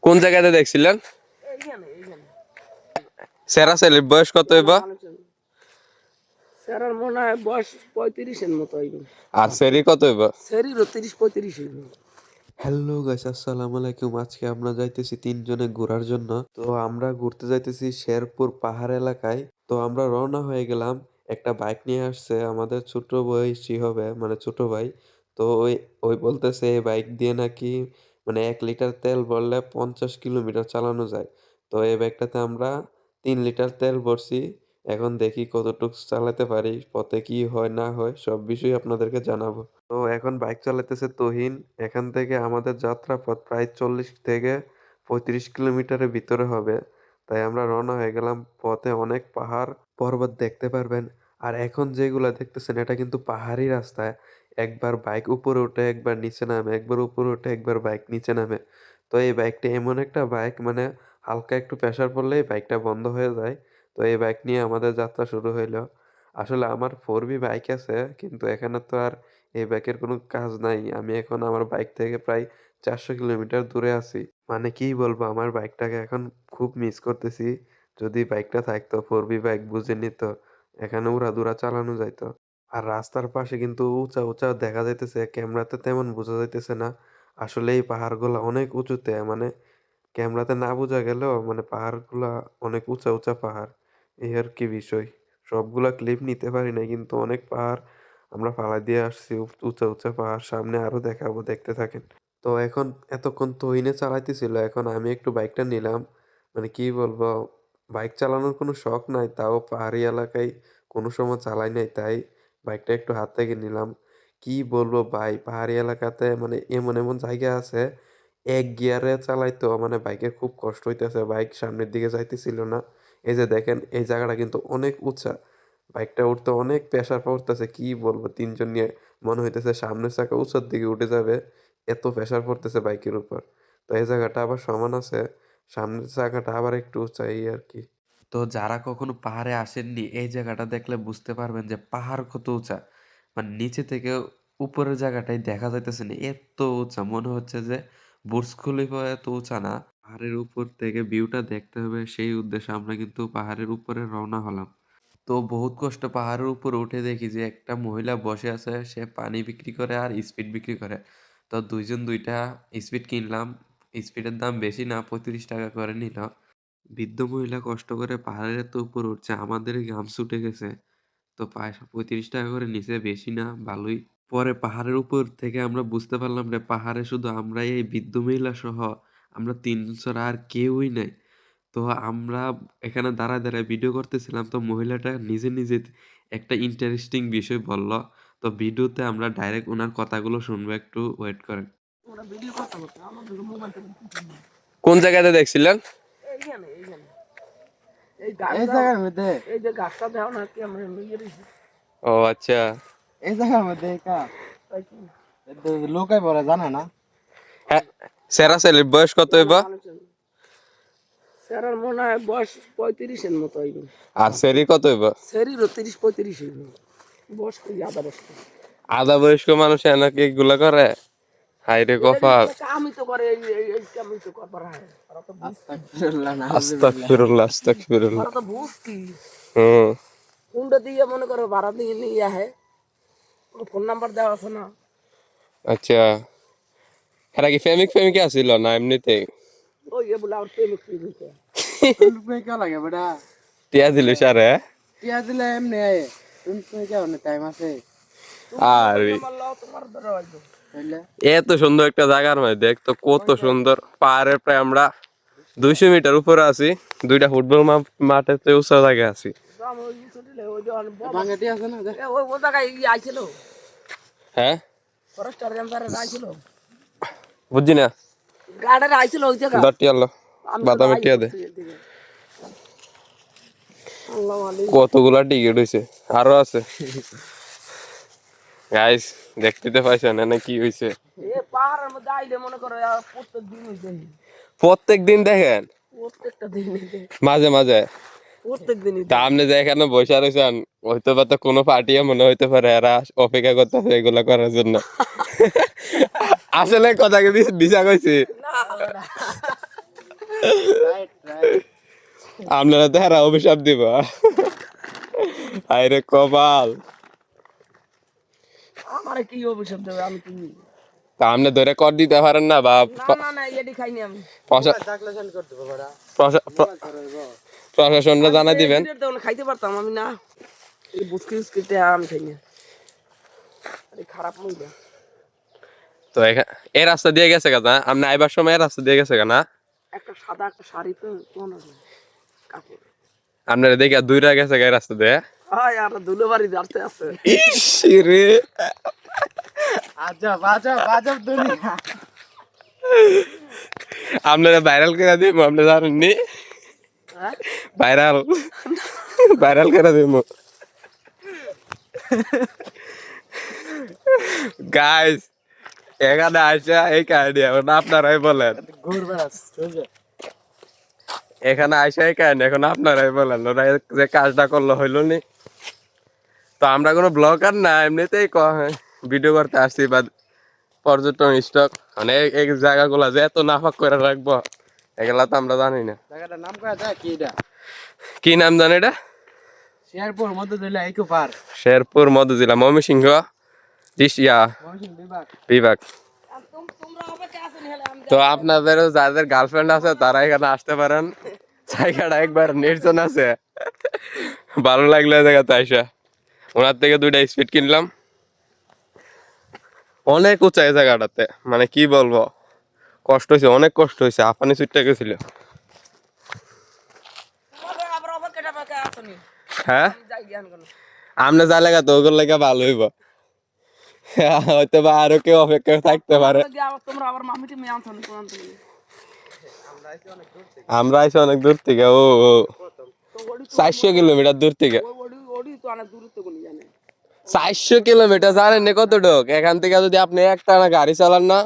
কোন জায়গাতে দেখছিলেন? সেরা ছেলের বয়স কত হইব? স্যারের মনে হয় বয়স 35-এর মতো হইব। আর সেরি কত হইব? সেরিরও 30-35 হইব। হ্যালো গাইস, আসসালামু আলাইকুম। আজকে আমরা যাইতেছি তিনজনে ঘোরার জন্য। তো আমরা ঘুরতে যাইতেছি শেরপুর পাহাড় এলাকায়। তো আমরা রওনা হয়ে গেলাম। একটা বাইক নিয়ে আসছে আমাদের ছোট বয়সী হবে, মানে ছোট ভাই। তো ওই ওই বলতেছে এই বাইক দিয়ে নাকি মানে 1 লিটার তেল ভরলে 50 কিলোমিটার চালানো যায়। তো এই বাইকটাতে আমরা 3 লিটার তেল ভরছি। এখন দেখি কতটুকু চালাতে পারি, পথে কি হয় না হয় সব বিষয় আপনাদেরকে জানাবো। তো এখন বাইক চালাতেছে তুহিন। এখান থেকে আমাদের যাত্রাপথ প্রায় 40 থেকে 35 কিলোমিটারের ভিতরে হবে। তাই আমরা রওনা হয়ে গেলাম। পথে অনেক পাহাড় পর্বত দেখতে পারবেন। আর এখন যেগুলা দেখতেছেন এটা কিন্তু পাহাড়ি রাস্তায়। একবার বাইক উপরে উঠে একবার নিচে নামে, একবার উপরে উঠে একবার বাইক নিচে নামে। তো এই বাইকটা এমন একটা বাইক, মানে হালকা একটু প্রেসার পড়লেই বাইকটা বন্ধ হয়ে যায়। তো এই বাইক নিয়ে আমাদের যাত্রা শুরু হইলো। আসলে আমার 4V বাইক আছে, কিন্তু এখানে তো আর এই বাইকের কোনো কাজ নাই। আমি এখন আমার বাইক থেকে প্রায় 400 কিলোমিটার দূরে আছি। মানে কি বলবো, আমার বাইকটাকে এখন খুব মিস করতেছি। যদি বাইকটা থাকতো 4V বাইক, বুঝে নিত এখানে উড়াধুরা চালানো যাইতো। আর রাস্তার পাশে কিন্তু উঁচা উঁচা দেখা যাইতেছে, ক্যামেরাতে তেমন বোঝা যাইতেছে না। আসলে এই পাহাড়গুলো অনেক উঁচুতে, মানে ক্যামেরাতে না বোঝা গেলেও মানে পাহাড়গুলা অনেক উঁচা উঁচা পাহাড়। এই আর কি বিষয়। সবগুলা ক্লিপ নিতে পারি না, কিন্তু অনেক পাহাড় আমরা ফালাই দিয়ে আসছি। উঁচা উঁচা পাহাড় সামনে আরো দেখাবো, দেখতে থাকেন। তো এখন এতক্ষণ তহিনে চালাইতেছিল, এখন আমি একটু বাইকটা নিলাম। মানে কি বলবো, বাইক চালানোর কোনো শখ নাই, তাও পাহাড়ি এলাকায় কোনো সময় চালাই নাই, তাই বাইকটা একটু হাত থেকে নিলাম। কি বলবো ভাই, পাহাড়ি এলাকাতে মানে এমন এমন জায়গা আছে এক গিয়ারে চালাইতো মানে বাইকের খুব কষ্ট হইতেছে, বাইক সামনের দিকে যাইতেছিল না। এই যে দেখেন, এই জায়গাটা কিন্তু অনেক উঁচা। বাইকটা উঠতে অনেক প্রেসার পড়তেছে, কি বলবো, তিনজন নিয়ে মনে হইতেছে সামনের চাকা উঁচার দিকে উঠে যাবে, এত প্রেসার পড়তেছে বাইকের উপর। তো এই জায়গাটা আবার সমান আছে, সামনের চাকাটা আবার একটু উঁচা, এই আর কি। তো যারা কখনো পাহাড়ে আসেননি, এই জায়গাটা দেখলে বুঝতে পারবেন যে পাহাড় কত উঁচা। মানে নিচে থেকে উপরের জায়গাটাই দেখা যাইতেছে না, এত উঁচা মনে হচ্ছে যে বুর্জ খলিফা এত উঁচা না। পাহাড়ের উপর থেকে ভিউটা দেখতে হবে, সেই উদ্দেশ্যে আমরা কিন্তু পাহাড়ের উপরে রওনা হলাম। তো বহুত কষ্ট পাহাড়ের উপরে উঠে দেখি যে একটা মহিলা বসে আছে, সে পানি বিক্রি করে আর স্পিড বিক্রি করে। তো দুইজন দুইটা স্পিড কিনলাম। স্পিডের দাম বেশি না, 35 টাকা করে নিল। বৃদ্ধ মহিলা কষ্ট করে পাহাড়ের তো উপর উঠছে, আমাদের ঘাম ছুটে গেছে। তো 35 টাকা করে নিচে, বেশি না, ভালোই। পরে পাহাড়ের উপর থেকে আমরা বুঝতে পারলাম যে পাহাড়ে শুধু আমরা এই বৃদ্ধ মহিলা সহ আমরা তিনজন ছাড়া আর কেউই নাই। তো আমরা এখানে দাঁড়ায় দাঁড়ায় ভিডিও করতেছিলাম, তো মহিলাটা নিজে নিজে একটা ইন্টারেস্টিং বিষয় বলল। তো ভিডিওতে আমরা ডাইরেক্ট ওনার কথাগুলো শুনবো, একটু ওয়েট করেন। ওরা ভিডিও করতে করতে আমাদের মোবাইল থেকে কোন জায়গাতে দেখছিলেন? এইখানে এইখানে এই এই গাছটা, জায়গার মধ্যে এই যে গাছটা দেও না কি আমরা লইয়ে দিছি। ও আচ্ছা। এই জায়গার মধ্যে তাই কি লোকাই বলে জানে না। হ্যাঁ, সেরা ছেলের বয়স কত হইব? স্যারের মনে হয় বয়স 35-এর মতো হইব। আর সেরি কত হইব? সেরিরও 30-35 হইব। বয়স কি আধা বয়স। আধা বয়স্ক মানুষ এনাকে এগুলা করে? হাই রে কপাল। আমি তো করে এই আমি তো করবার হয়। ওরা তো আস্তাগফিরুল্লাহ, আস্তাগফিরুল্লাহ, ওরা আস্তাগফিরুল্লাহ। তো বুঝতি হুম। কোনটা দিয়ে মনে করো ভাড়া দিয়ে নিয়ে আহে। ফোন নাম্বার দেওয়া আছে না? আচ্ছা, এরা কি প্রেমিক প্রেমিকা ছিল না এমনিতেই? ওই যে বলে আমার প্রেমিক প্রেমিক। তুমি কে লাগে বেটা? টিয়া দিল সারে। টিয়া দিলে এমনি আয়ে। তুমি কে অনেক টাইম আছে আর ফোন নাম্বার লাও, তোমার ধরে হইতো। তাইলে? এত সুন্দর একটা জায়গার মধ্যে দেখতো কত সুন্দর পাহাড়ের প্রায় আমরা 200 মিটার উপরে আছি। দুইটা ফুটবল মাঠের চেয়ে উঁচা জায়গায় আছি। দাম ওই ছুটিলে ওই যে বাঙ্গাটি আছে না? ওই জায়গায় আইছিল হ্যাঁ, ফরেস্টার রেঞ্জারে আইছিল, বুঝছি না। গার্ডের আইছিল ওই জায়গা। দরটি আল্লাহ আমি তো বাদামের আই টিয়া দে। করছি এদিকে। আল্লাহ মালিক। কতগুলা টিকিট হয়েছে, আরো আছে। গাইস দেখতে তো পাইছেন না কি হয়েছে? এ পাহাড়ের মধ্যে আইলে মনে করো প্রত্যেক দিন হইতে, প্রত্যেক দিন দেখেন? প্রত্যেকটা দিন হইতে, মাঝে মাঝে? প্রত্যেক দিন তা হইতে। আপনি যে এখানে বসে রয়েছেন, হয়তো বা তো কোনো পার্টিও মনে হইতে পারে এরা অপেক্ষা করতেছে এগুলা করার জন্য। আসলে কথা কি মিছা কইছি? না রাইট রাইট আপনারা তো হারা অভিশাপ দিব আরে কপাল আমারে কি অভিশাপ দেবে আমি কি তা আপনি ধরে কর দিতে পারেন না বা না এটি খাইনি আমি থাকলে সেন্ড করতে পারা প্রশাসনরা জানাই দিবেন খাইতে পারতাম আমি না এই বুস্কিট আমি খাই না আরে খারাপ মহিলা তো এই রাস্তা দিয়ে গেছে কেন আপনি আইবার সময় এই রাস্তা দিয়ে গেছে কেন একটা সাদা একটা শাড়ি তো কোন কাপড় আপনারা দেখে দুইটা গেছে এই রাস্তা দিয়ে হয় আর দুলো বাড়ি যাচ্ছে আছে ইস রে আজব আজব আজব দুনিয়া আপনারা ভাইরাল করে দিব আপনি জানেননি হ্যাঁ ভাইরাল ভাইরাল করে দিব গাইস এখানে আসা এই কাহিনী এখন আপনারাই বলেন ঘুরবে না চলছে এখানে আসা এই কাহিনী এখন আপনারাই বলেন ওরা যে কাজটা করলো হইলো নি তো আমরা কোনো ব্লগার না এমনিতেই ভিডিও করতে আসছি বা পর্যটন স্টক মানে এই জায়গাগুলা যে এত নাফাক করে রাখবো এগুলা তো আমরা জানি না জায়গাটার নাম করা যায় কি এটা কি নাম জানি এটা শেরপুর মধ্যে দিলে ইকো পার্ক শেরপুর মধ্য জেলা ময়মনসিংহ ইয়া মহসিন বিভাগ বিভাগ তোমরা হবে কে আসেন হেলে আমি তো আপনাদের যাদের গার্লফ্রেন্ড আছে তারা এখানে আসতে পারেন জায়গাটা একবার নির্জন আছে ভালো লাগলো এই জায়গাতে আইসা ওনার থেকে 2টা স্পিড কিনলাম অনেক উঁচা এই জায়গাটাতে মানে কি বলবো কষ্ট হয়েছে অনেক কষ্ট হয়েছে আপানি সুইটটা গেছিল তোমাদের আবার হবে কেটা কে আসেন হ্যাঁ আমি যাই জ্ঞান কোন আপনি যা লাগা তো ওগুলো লেগে ভালো হইব হয়তো বা আরো কেউ অপেক্ষা থাকতে পারে তোমরা আবার মামিটি মেয়ে আনছেন কোন তুমি আমরা আইসি অনেক দূর থেকে ও ও তো ওডি 400 কিলোমিটার দূর থেকে ওডি তো অনেক দূরত্ব কোন জানে 400 কিলোমিটার জানেন না কতটুক এখান থেকে যদি আপনি একটানা গাড়ি চালান না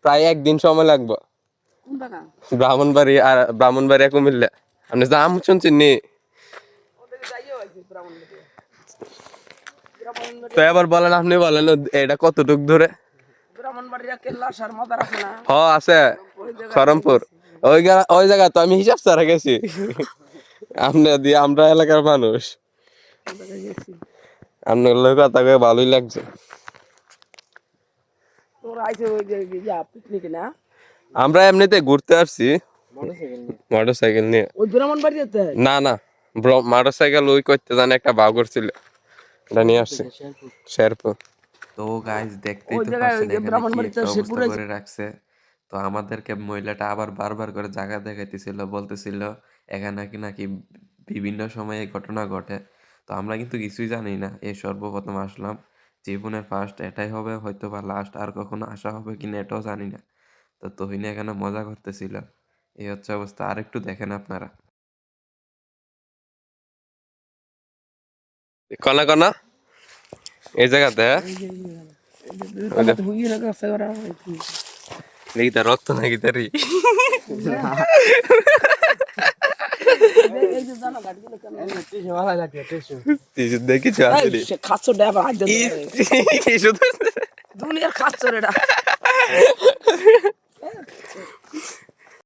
প্রায় একদিন সময় লাগবে কোন টাকা ব্রাহ্মণবাড়িয়া কুমিল্লা আপনি দাম শুনছেন নি ওদিকে যাইও আইছি ব্রাহ্মণবাড়ি তো এবার বলেন আপনি বলেন এটা কতটুক ধরে ব্রাহ্মণবাড়িয়া কেল্লা সার মাদার আছে না হ আছে খরমপুর ওই জায়গা তো আমি হিসাব ছাড়া গেছি আমরা এলাকার মানুষ আপনার লোক কথা কয়ে ভালোই লাগছে তোমরা আইছে ওই যে যা পিকনিকে না আমরা এমনিতে ঘুরতে আসছি মোটরসাইকেল নিয়ে ওই ব্রাহ্মণবাড়ি যেতে না না মোটরসাইকেল ওই করতে জানে একটা ভাও করছিল এটা নিয়ে আসছে শেরপুর তো গাইস দেখতেই ওই তো জায়গায় পাচ্ছেন ওই যে এখানে কি ব্রাহ্মণবাড়িতে একটা শেরপুরে অবস্থা করে রাখছে তো আমাদেরকে মহিলাটা আবার বারবার করে জায়গা দেখাইতেছিল বলতেছিল এখানে নাকি নাকি বিভিন্ন সময়ে এই ঘটনা ঘটে তো আমরা কিন্তু কিছুই জানি না এই সর্বপ্রথম আসলাম জীবনের ফার্স্ট এটাই হবে হয়তো বা লাস্ট আর কখনো আসা হবে কিনা এটাও জানি না তো তহিনী এখানে মজা করতেছিল এই হচ্ছে অবস্থা আরেকটু দেখেন আপনারা কনা কনা এই জায়গাতে হুই লাগা আছে ওরা দেখি তার রক্ত নাকি তারি এই যে জানা গাড়িগুলো কেন টিসু ভালো লাগে টিসু দেখি এই সে খাচ্ছো ডেবা আজ দুনিয়ার খাচ্ছো রেডা